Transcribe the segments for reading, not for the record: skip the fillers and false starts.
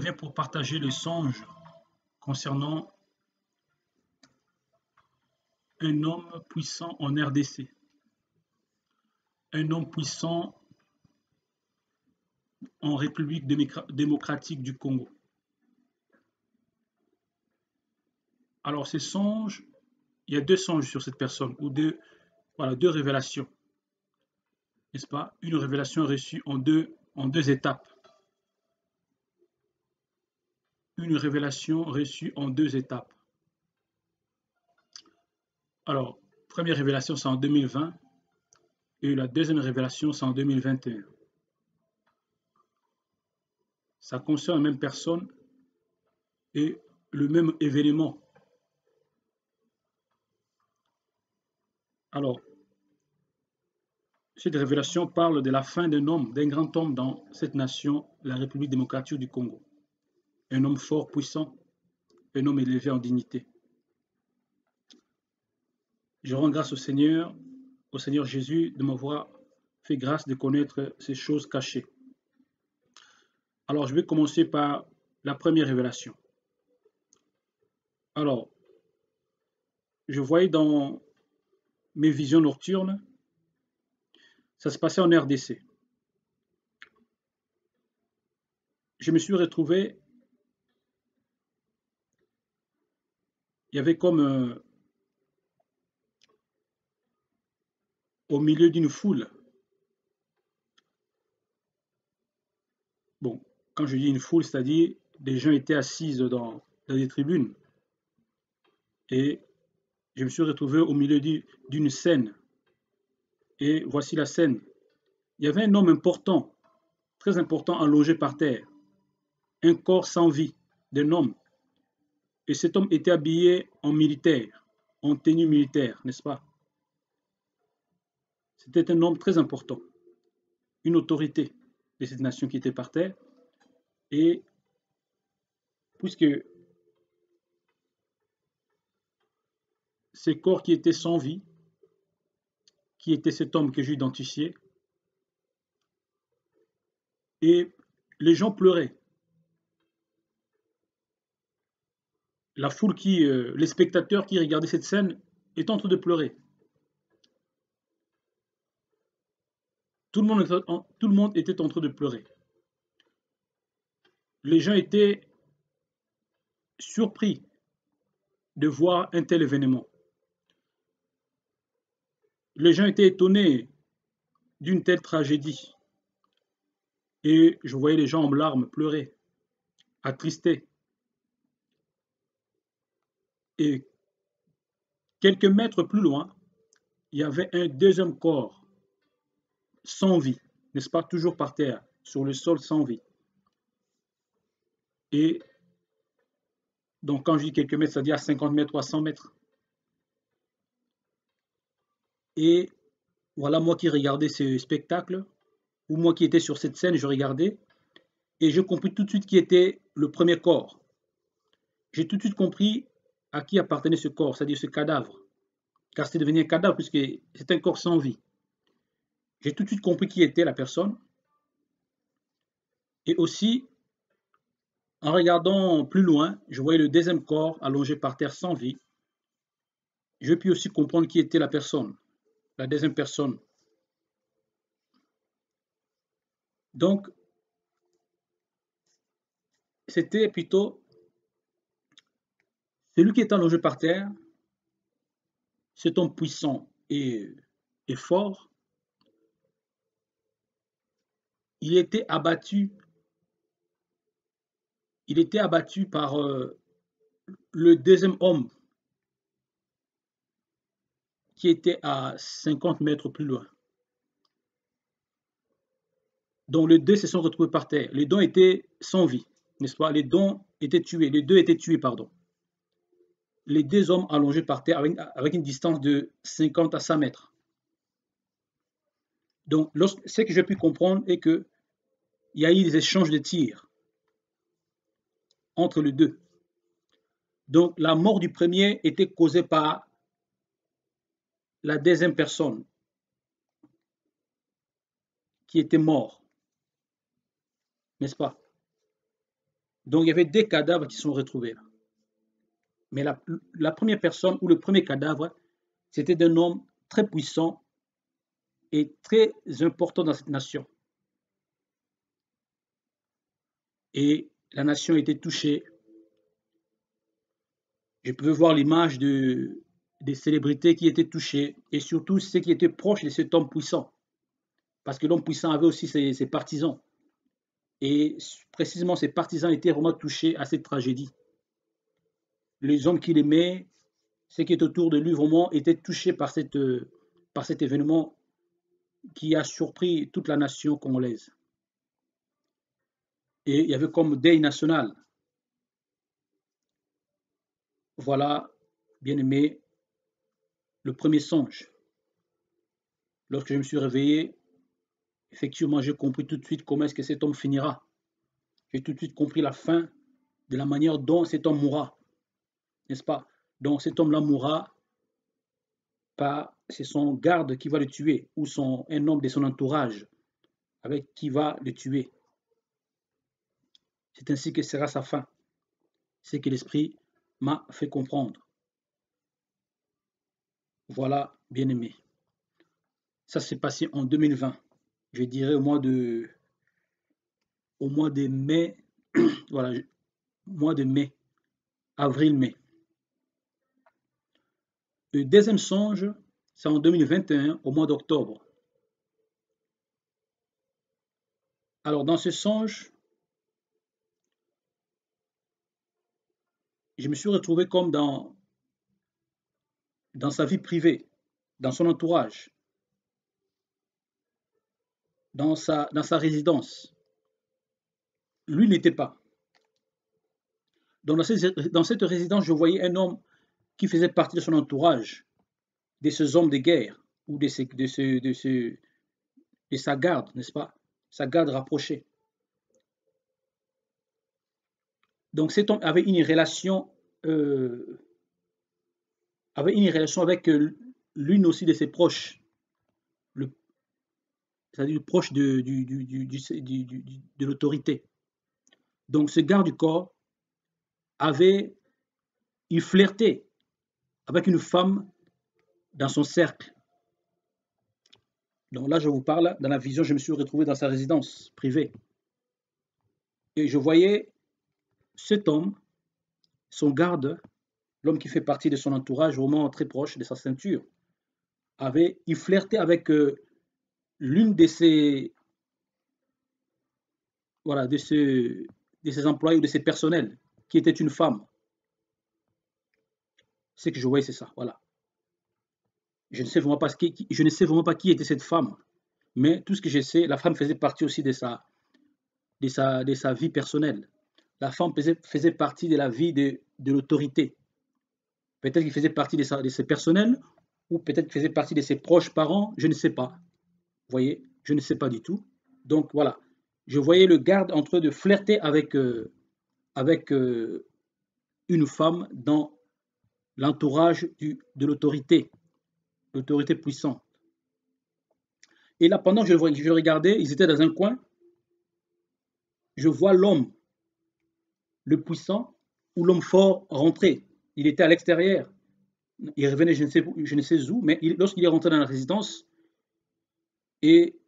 reviens pour partager le songe concernant un homme puissant en RDC, un homme puissant en République démocratique du Congo. Alors, ces songes, il y a deux songes sur cette personne, ou deux révélations, n'est-ce pas? Une révélation reçue en deux étapes. Une révélation reçue en deux étapes. Alors, première révélation, c'est en 2020, et la deuxième révélation, c'est en 2021. Ça concerne la même personne et le même événement. Alors, cette révélation parle de la fin d'un grand homme dans cette nation, la République démocratique du Congo. Un homme fort, puissant, un homme élevé en dignité. Je rends grâce au Seigneur Jésus, de m'avoir fait grâce de connaître ces choses cachées. Alors, je vais commencer par la première révélation. Alors, je voyais dans mes visions nocturnes, ça se passait en RDC. Je me suis retrouvé, il y avait comme au milieu d'une foule. Bon, quand je dis une foule, c'est-à-dire des gens étaient assis dans des tribunes. Et je me suis retrouvé au milieu d'une scène. Et voici la scène. Il y avait un homme important, très important, allongé par terre. Un corps sans vie d'un homme. Et cet homme était habillé en militaire, en tenue militaire, n'est-ce pas? C'était un homme très important, une autorité de cette nation qui était par terre. Et puisque ces corps qui étaient sans vie, qui était cet homme que j'ai identifié, et les gens pleuraient. La foule les spectateurs qui regardaient cette scène étaient en train de pleurer. Tout le monde était en train de pleurer. Les gens étaient surpris de voir un tel événement. Les gens étaient étonnés d'une telle tragédie. Et je voyais les gens en larmes pleurer, attristés. Et quelques mètres plus loin, il y avait un deuxième corps sans vie, n'est-ce pas, toujours par terre, sur le sol sans vie. Et donc quand je dis quelques mètres, c'est-à-dire à 50 mètres ou à 100 mètres. Et voilà moi qui regardais ce spectacle, ou moi qui étais sur cette scène, je regardais, et je compris tout de suite qui était le premier corps. J'ai tout de suite compris à qui appartenait ce corps, c'est-à-dire ce cadavre. Car c'était devenu un cadavre puisque c'est un corps sans vie. J'ai tout de suite compris qui était la personne. Et aussi, en regardant plus loin, je voyais le deuxième corps allongé par terre sans vie. Je puis aussi comprendre qui était la personne, la deuxième personne. Donc, c'était plutôt celui qui est allongé par terre, cet homme puissant et fort. Il était abattu par le deuxième homme qui était à 50 mètres plus loin. Donc les deux se sont retrouvés par terre. Les deux étaient sans vie, n'est-ce pas? Les deux étaient tués, pardon. Les deux hommes allongés par terre avec une distance de 50 à 100 mètres. Donc ce que j'ai pu comprendre est qu'il y a eu des échanges de tirs entre les deux. Donc la mort du premier était causée par la deuxième personne qui était mort, n'est-ce pas? Donc, il y avait des cadavres qui sont retrouvés là. Mais la première personne ou le premier cadavre, c'était d'un homme très puissant et très important dans cette nation. Et la nation était touchée. Je pouvais voir l'image des célébrités qui étaient touchées et surtout ceux qui étaient proches de cet homme puissant. Parce que l'homme puissant avait aussi ses partisans. Et précisément, ces partisans étaient vraiment touchés à cette tragédie. Les hommes qu'il aimait, ceux qui étaient autour de lui, vraiment étaient touchés par cet événement qui a surpris toute la nation congolaise. Et il y avait comme deuil national. Voilà, bien aimé, le premier songe. Lorsque je me suis réveillé, effectivement, j'ai compris tout de suite comment est-ce que cet homme finira. J'ai tout de suite compris la fin de la manière dont cet homme mourra, n'est-ce pas? Donc cet homme-là mourra par, c'est son garde qui va le tuer, ou un homme de son entourage avec qui va le tuer. C'est ainsi que sera sa fin. C'est ce que l'Esprit m'a fait comprendre. Voilà, bien aimé. Ça s'est passé en 2020. Je dirais au mois de mai, voilà, mois de mai, avril-mai. Le deuxième songe, c'est en 2021, au mois d'octobre. Alors, dans ce songe, je me suis retrouvé comme dans sa vie privée, dans son entourage, dans sa résidence. Lui n'était pas. Donc, dans cette résidence, je voyais un homme qui faisait partie de son entourage, de ces hommes de guerre, ou de sa garde, n'est-ce pas? Sa garde rapprochée. Donc cet homme avait une relation avec l'une aussi de ses proches, c'est-à-dire proche de l'autorité. Donc ce garde du corps il flirtait avec une femme dans son cercle. Donc là, je vous parle, dans la vision, je me suis retrouvé dans sa résidence privée. Et je voyais cet homme, son garde, l'homme qui fait partie de son entourage, vraiment très proche de sa ceinture, il flirtait avec l'une de ses employés ou de ses personnels, qui était une femme. Ce que je voyais, c'est ça, voilà. Je ne sais vraiment pas qui était cette femme, mais tout ce que je sais, la femme faisait partie aussi de sa vie personnelle. La femme faisait partie de la vie de l'autorité. Peut-être qu'il faisait partie de ses personnels, ou peut-être qu'il faisait partie de ses proches parents, je ne sais pas. Vous voyez, je ne sais pas du tout. Donc voilà, je voyais le garde en train de flirter avec une femme dans l'entourage de l'autorité puissante. Et là, pendant que je regardais, ils étaient dans un coin, je vois l'homme, le puissant, ou l'homme fort rentrer. Il était à l'extérieur. Il revenait je ne sais où, mais lorsqu'il est rentré dans la résidence, et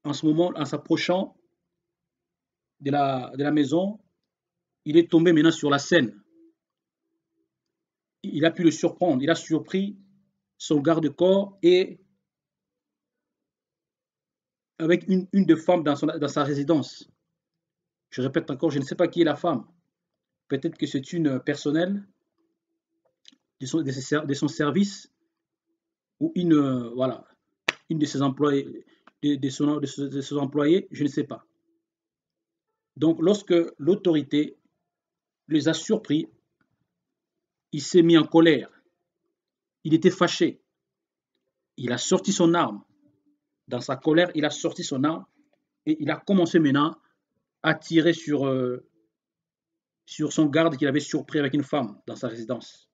en ce moment, en s'approchant de la maison, il est tombé maintenant sur la scène. Il a pu le surprendre, il a surpris son garde-corps et avec une des femmes dans sa résidence. Je répète encore, je ne sais pas qui est la femme. Peut-être que c'est une personnelle de son service ou une de ses employés, de ses employés, je ne sais pas. Donc, lorsque l'autorité les a surpris, il s'est mis en colère. Il était fâché. Il a sorti son arme. Dans sa colère, il a sorti son arme et il a commencé maintenant à tirer sur son garde qu'il avait surpris avec une femme dans sa résidence.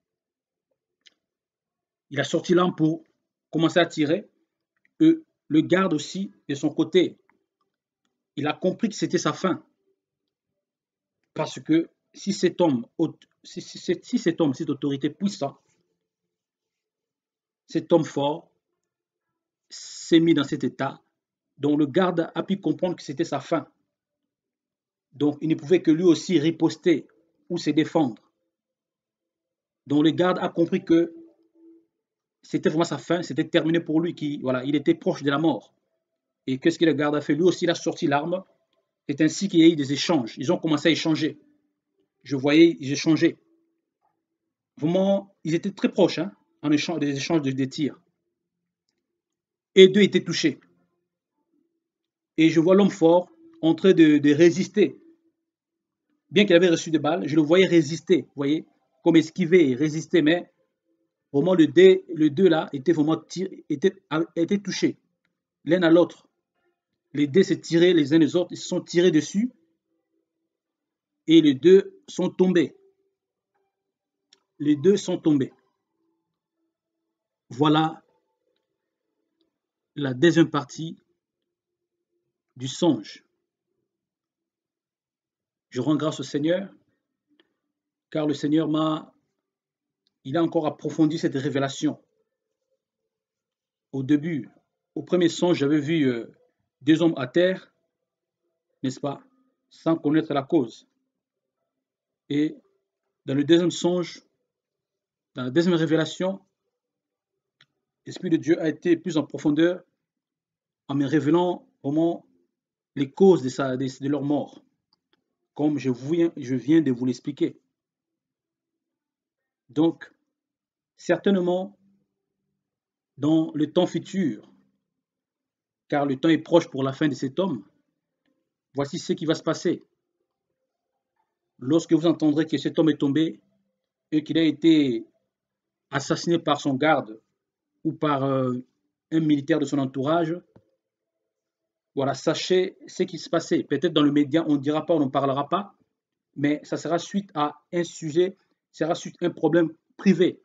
Il a sorti l'arme pour commencer à tirer. Et le garde aussi, de son côté, il a compris que c'était sa fin. Parce que si cet homme, cette autorité puissante, cet homme fort, s'est mis dans cet état, dont le garde a pu comprendre que c'était sa fin. Donc, il ne pouvait que lui aussi riposter ou se défendre. Donc, le garde a compris que c'était vraiment sa fin, c'était terminé pour lui, voilà, il était proche de la mort. Et qu'est-ce que le garde a fait? Lui aussi, il a sorti l'arme. C'est ainsi qu'il y a eu des échanges. Ils ont commencé à échanger. Je voyais, ils échangeaient. Vraiment, ils étaient très proches, hein, en échange des échanges des tirs. Et deux étaient touchés. Et je vois l'homme fort en train de résister. Bien qu'il avait reçu des balles, je le voyais résister, vous voyez, comme esquiver et résister, mais vraiment le deux là était vraiment était touché l'un à l'autre. Les dés se tiraient les uns les autres, ils se sont tirés dessus et les deux sont tombés. Les deux sont tombés. Voilà la deuxième partie du songe. Je rends grâce au Seigneur, car le Seigneur il a encore approfondi cette révélation. Au début, au premier songe, j'avais vu deux hommes à terre, n'est-ce pas, sans connaître la cause. Et dans le deuxième songe, dans la deuxième révélation, l'Esprit de Dieu a été plus en profondeur en me révélant vraiment les causes de leur mort, comme je viens de vous l'expliquer. Donc, certainement, dans le temps futur, car le temps est proche pour la fin de cet homme, voici ce qui va se passer. Lorsque vous entendrez que cet homme est tombé et qu'il a été assassiné par son garde ou par un militaire de son entourage, voilà, sachez ce qui se passait. Peut-être dans le média, on ne dira pas, on n'en parlera pas, mais ça sera suite à un sujet, ça sera suite à un problème privé.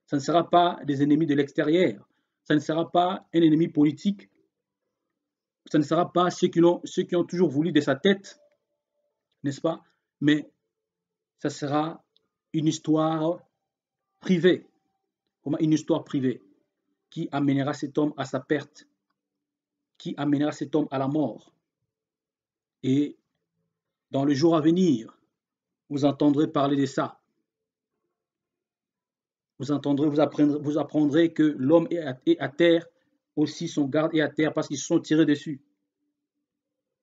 Ça ne sera pas des ennemis de l'extérieur, ça ne sera pas un ennemi politique, ça ne sera pas ceux qui ont toujours voulu de sa tête, n'est-ce pas? Mais ça sera une histoire privée, une histoire privée qui amènera cet homme à sa perte, qui amènera cet homme à la mort. Et dans le jour à venir, vous entendrez parler de ça. Vous apprendrez que l'homme est à terre, aussi son garde est à terre parce qu'ils se sont tirés dessus.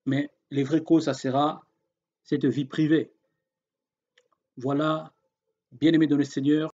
Mais les vraies causes, ça sera cette vie privée. Voilà, bien-aimés dans le Seigneur,